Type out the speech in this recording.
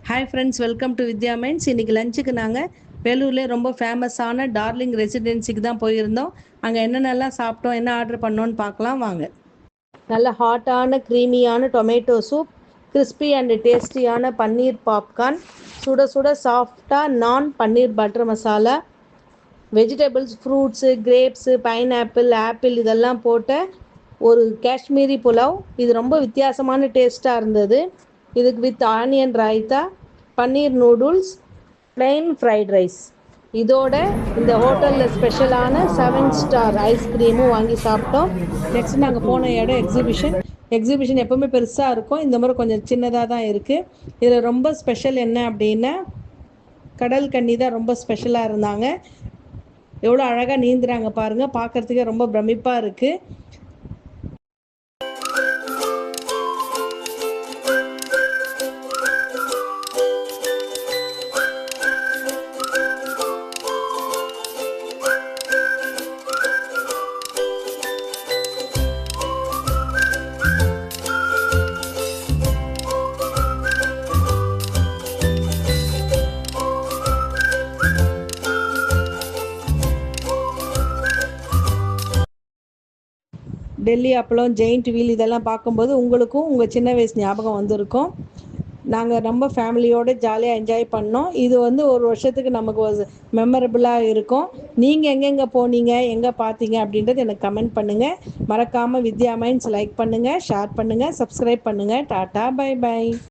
Hi friends, welcome to Vidya minds. இன்றைக்கி லஞ்சுக்கு நாங்கள் வேலூர்லேயே ரொம்ப ஃபேமஸான டார்லிங் ரெசிடென்சிக்கு தான் போயிருந்தோம். அங்கே என்னென்னலாம் சாப்பிட்டோம், என்ன ஆர்டர் பண்ணோன்னு பார்க்கலாம் வாங்க. நல்ல ஹாட்டான க்ரீமியான டொமேட்டோ சூப், கிறிஸ்பி அண்ட் டேஸ்டியான பன்னீர் பாப்கார்ன், சுட சுட சாஃப்டாக naan paneer butter masala, vegetables, fruits, grapes, pineapple, apple இதெல்லாம் போட்ட ஒரு காஷ்மீரி புலாவ். இது ரொம்ப வித்தியாசமான டேஸ்ட்டாக இருந்தது. இதுக்கு with onion raita, paneer noodles, plain fried rice. இதோட இந்த ஹோட்டலில் ஸ்பெஷலான 7 ஸ்டார் ஐஸ்கிரீமும் வாங்கி சாப்பிட்டோம். நெக்ஸ்ட் நாங்கள் போன இடம் எக்ஸிபிஷன் எப்போவுமே பெருசாக இருக்கும், இந்த முறை கொஞ்சம் சின்னதாக தான் இருக்குது. இதில் ரொம்ப ஸ்பெஷல் என்ன அப்படின்னா கடல் கன்னி தான் ரொம்ப ஸ்பெஷலாக இருந்தாங்க. எவ்வளோ அழகாக நீந்துறாங்க பாருங்கள், பார்க்குறதுக்கே ரொம்ப பிரமிப்பாக இருக்குது. டெல்லி அப்பளம், ஜெயிண்ட் வீல் இதெல்லாம் பார்க்கும்போது உங்களுக்கும் உங்கள் சின்ன வயசு ஞாபகம் வந்திருக்கும். நாங்கள் ரொம்ப ஃபேமிலியோடு ஜாலியாக என்ஜாய் பண்ணோம். இது ஒரு வருஷத்துக்கு நமக்கு ஒரு மெமரபுளாக இருக்கும். நீங்கள் எங்கெங்கே போனீங்க, எங்கே பார்த்தீங்க அப்படின்றது எனக்கு கமெண்ட் பண்ணுங்கள். மறக்காமல் வித்யா மைண்ட்ஸ் லைக் பண்ணுங்கள், ஷேர் பண்ணுங்கள், சப்ஸ்கிரைப் பண்ணுங்கள். டாட்டா, பை பை.